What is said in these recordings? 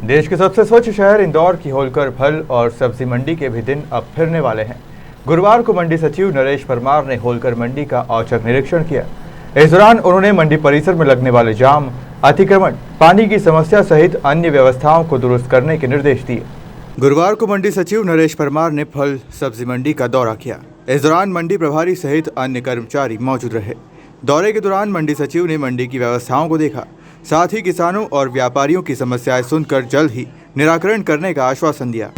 देश के सबसे स्वच्छ शहर इंदौर की होलकर फल और सब्जी मंडी के भी दिन अब फिरने वाले हैं। गुरुवार को मंडी सचिव नरेश परमार ने होलकर मंडी का औचक निरीक्षण किया। इस दौरान उन्होंने मंडी परिसर में लगने वाले जाम, अतिक्रमण, पानी की समस्या सहित अन्य व्यवस्थाओं को दुरुस्त करने के निर्देश दिए। गुरुवार को मंडी सचिव नरेश परमार ने फल सब्जी मंडी का दौरा किया। इस दौरान मंडी प्रभारी सहित अन्य कर्मचारी मौजूद रहे। दौरे के दौरान मंडी सचिव ने मंडी की व्यवस्थाओं को देखा, साथ ही किसानों और व्यापारियों की समस्याएं सुनकर जल्द ही निराकरण करने का आश्वासन दिया।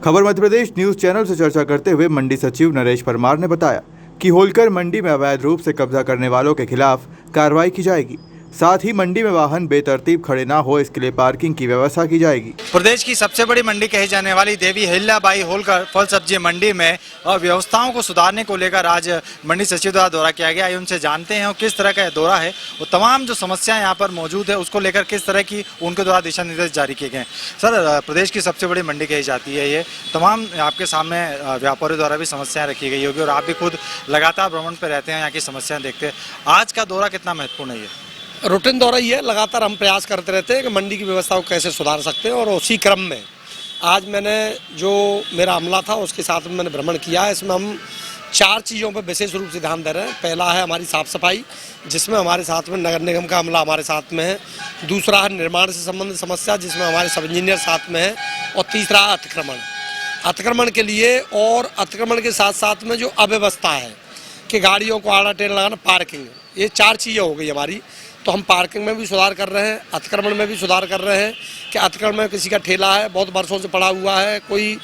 खबर मध्य प्रदेश न्यूज चैनल से चर्चा करते हुए मंडी सचिव नरेश परमार ने बताया कि होलकर मंडी में अवैध रूप से कब्जा करने वालों के खिलाफ कार्रवाई की जाएगी। साथ ही मंडी में वाहन बेतरतीब खड़े ना हो, इसके लिए पार्किंग की व्यवस्था की जाएगी। प्रदेश की सबसे बड़ी मंडी कही जाने वाली देवी अहिल्याबाई होलकर फल सब्जी मंडी में व्यवस्थाओं को सुधारने को लेकर आज मंडी सचिव द्वारा दौरा किया गया। उनसे जानते हैं किस तरह का दौरा है और तमाम जो समस्याएं यहाँ पर मौजूद है उसको लेकर किस तरह की उनके द्वारा दिशा निर्देश जारी किए गए। सर, प्रदेश की सबसे बड़ी मंडी कही जाती है, ये तमाम आपके सामने व्यापारियों द्वारा भी समस्याएं रखी गई होगी और आप भी खुद लगातार भ्रमण पर रहते हैं, यहाँ की समस्याएं देखते हैं। आज का दौरा कितना महत्वपूर्ण है? ये रूटीन दौरा ही है। लगातार हम प्रयास करते रहते हैं कि मंडी की व्यवस्था को कैसे सुधार सकते हैं और उसी क्रम में आज मैंने जो मेरा अमला था उसके साथ में मैंने भ्रमण किया है। इसमें हम 4 चीज़ों पर विशेष रूप से ध्यान दे रहे हैं। पहला है हमारी साफ़ सफाई, जिसमें हमारे साथ में नगर निगम का अमला हमारे साथ में है। दूसरा है निर्माण से संबंधित समस्या, जिसमें हमारे सब इंजीनियर साथ में है। और तीसरा है अतिक्रमण के लिए, और अतिक्रमण के साथ साथ में जो अव्यवस्था है कि गाड़ियों को आड़ा टेढ़ा लगाना, पार्किंग, ये 4 चीज़ें हो गई हमारी। तो हम पार्किंग में भी सुधार कर रहे हैं, अतिक्रमण में भी सुधार कर रहे हैं कि अतिक्रमण में किसी का ठेला है बहुत वर्षों से पड़ा हुआ है, कोई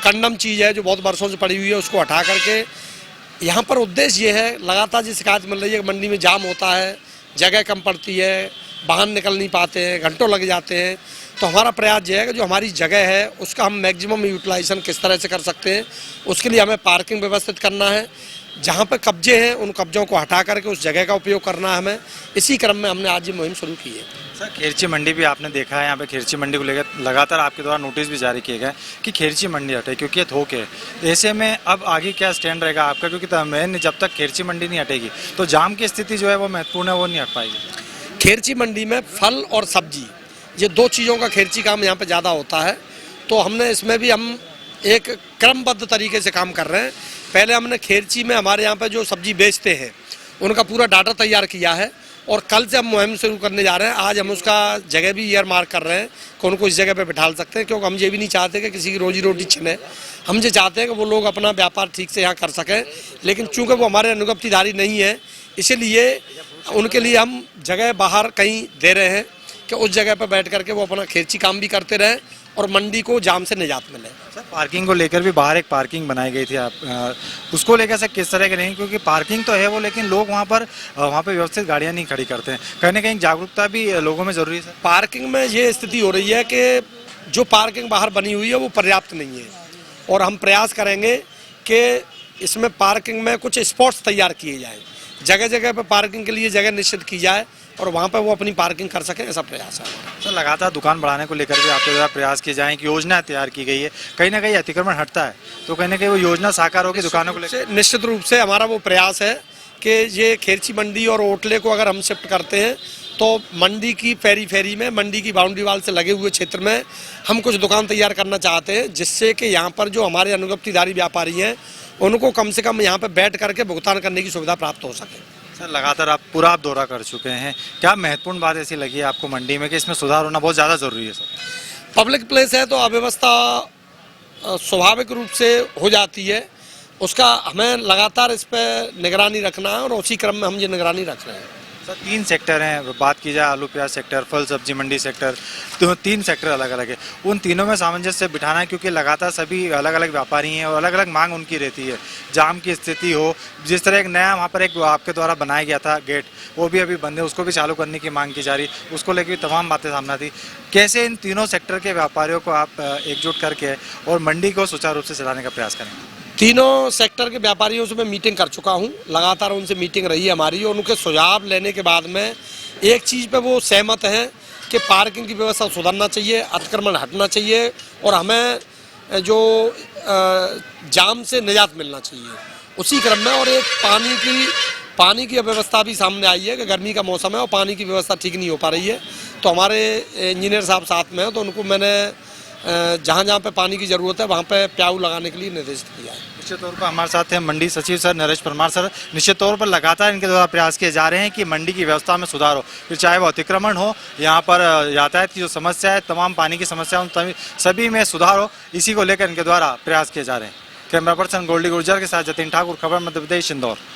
कंडम चीज़ है जो बहुत वर्षों से पड़ी हुई है, उसको हटा करके यहाँ पर उद्देश्य ये है, लगातार जो शिकायत मिल रही है कि मंडी में जाम होता है, जगह कम पड़ती है, वाहन निकल नहीं पाते हैं, घंटों लग जाते हैं। तो हमारा प्रयास ये है कि जो हमारी जगह है उसका हम मैक्सिमम यूटिलाइजेशन किस तरह से कर सकते हैं, उसके लिए हमें पार्किंग व्यवस्थित करना है। जहाँ पर कब्जे हैं उन कब्जों को हटा करके उस जगह का उपयोग करना है हमें। इसी क्रम में हमने आज ये मुहिम शुरू की है। सर, खेरची मंडी भी आपने देखा है, यहाँ पे खेरची मंडी को लेकर लगातार आपके द्वारा नोटिस भी जारी किए गए कि खेरची मंडी हटे, क्योंकि ये थोक है। ऐसे में अब आगे क्या स्टैंड रहेगा आपका? क्योंकि मेन जब तक खेरची मंडी नहीं हटेगी तो जाम की स्थिति जो है वो महत्वपूर्ण है, वो नहीं हट पाएगी। खेरची मंडी में फल और सब्जी, ये 2 चीज़ों का खेरची काम यहाँ पर ज़्यादा होता है। तो हमने इसमें भी हम एक क्रमबद्ध तरीके से काम कर रहे हैं। पहले हमने खेरची में हमारे यहाँ पे जो सब्जी बेचते हैं उनका पूरा डाटा तैयार किया है और कल से हम मुहिम शुरू करने जा रहे हैं। आज हम उसका जगह भी ईयर मार्क कर रहे हैं कि उनको इस जगह पे बिठा सकते हैं, क्योंकि हम ये भी नहीं चाहते कि किसी की रोजी रोटी छिने। हम ये चाहते हैं कि वो लोग अपना व्यापार ठीक से यहाँ कर सकें, लेकिन चूँकि वो हमारे अनुज्ञप्तिधारी नहीं है, इसीलिए उनके लिए हम जगह बाहर कहीं दे रहे हैं कि उस जगह पर बैठ करके वो अपना खेरची काम भी करते रहें और मंडी को जाम से निजात मिले। सर पार्किंग को लेकर भी बाहर एक पार्किंग बनाई गई थी, आप उसको लेकर सर किस तरह के नहीं, क्योंकि पार्किंग तो है वो, लेकिन लोग वहाँ पे व्यवस्थित गाड़ियाँ नहीं खड़ी करते हैं, कहीं ना कहीं जागरूकता भी लोगों में जरूरी है सर। पार्किंग में ये स्थिति हो रही है कि जो पार्किंग बाहर बनी हुई है वो पर्याप्त नहीं है, और हम प्रयास करेंगे कि इसमें पार्किंग में कुछ स्पॉट्स तैयार किए जाएं, जगह जगह पे पार्किंग के लिए जगह निश्चित की जाए और वहाँ पे वो अपनी पार्किंग कर सकें, ऐसा प्रयास है हमारा। सर लगातार दुकान बढ़ाने को लेकर भी आपके द्वारा प्रयास किए जाएं कि योजना तैयार की गई है, कहीं ना कहीं अतिक्रमण हटता है तो कहीं ना कहीं वो योजना साकार होगी दुकानों को लेकर। निश्चित रूप से हमारा वो प्रयास है कि ये खेरची मंडी और ओटले को अगर हम शिफ्ट करते हैं तो मंडी की फेरी में, मंडी की बाउंड्री वाल से लगे हुए क्षेत्र में हम कुछ दुकान तैयार करना चाहते हैं, जिससे कि यहाँ पर जो हमारे अनुज्ञप्तिधारी व्यापारी हैं उनको कम से कम यहाँ पर बैठ करके भुगतान करने की सुविधा प्राप्त हो सके। सर लगातार आप पूरा दौरा कर चुके हैं, क्या महत्वपूर्ण बात ऐसी लगी है आपको मंडी में कि इसमें सुधार होना बहुत ज़्यादा ज़रूरी है सर? पब्लिक प्लेस है तो अव्यवस्था स्वाभाविक रूप से हो जाती है, उसका हमें लगातार इस पर निगरानी रखना है और उसी क्रम में हम ये निगरानी रख रहे हैं। सर 3 सेक्टर हैं, बात की जाए आलू प्याज सेक्टर, फल सब्जी मंडी सेक्टर, तो 3 सेक्टर अलग अलग है, उन तीनों में सामंजस्य बिठाना है क्योंकि लगातार सभी अलग अलग व्यापारी हैं और अलग अलग मांग उनकी रहती है। जाम की स्थिति हो, जिस तरह एक नया वहाँ पर एक आपके द्वारा बनाया गया था गेट, वो भी अभी बंद है, उसको भी चालू करने की मांग की जा रही, उसको लेकर भी तमाम बातें सामने आती। कैसे इन तीनों सेक्टर के व्यापारियों को आप एकजुट करके और मंडी को सुचारू रूप से चलाने का प्रयास करेंगे? तीनों सेक्टर के व्यापारियों से मैं मीटिंग कर चुका हूं, लगातार उनसे मीटिंग रही है हमारी, और उनके सुझाव लेने के बाद में एक चीज़ पे वो सहमत हैं कि पार्किंग की व्यवस्था सुधरना चाहिए, अतिक्रमण हटना चाहिए और हमें जो जाम से निजात मिलना चाहिए उसी क्रम में। और एक पानी की व्यवस्था भी सामने आई है कि गर्मी का मौसम है और पानी की व्यवस्था ठीक नहीं हो पा रही है, तो हमारे इंजीनियर साहब साथ में हैं, तो उनको मैंने जहाँ जहाँ पे पानी की ज़रूरत है वहाँ पे प्याऊ लगाने के लिए निर्देश दिया है। निश्चित तौर पर हमारे साथ हैं मंडी सचिव सर नरेश परमार सर। निश्चित तौर पर लगातार इनके द्वारा प्रयास किए जा रहे हैं कि मंडी की व्यवस्था में सुधार हो, फिर चाहे वो अतिक्रमण हो, यहाँ पर यातायात की जो समस्या है, तमाम पानी की समस्या, उन सभी में सुधार हो, इसी को लेकर इनके द्वारा प्रयास किए जा रहे हैं। कैमरा पर्सन गोल्डी गुर्जर के साथ जतिन ठाकुर, खबर मध्य प्रदेश, इंदौर।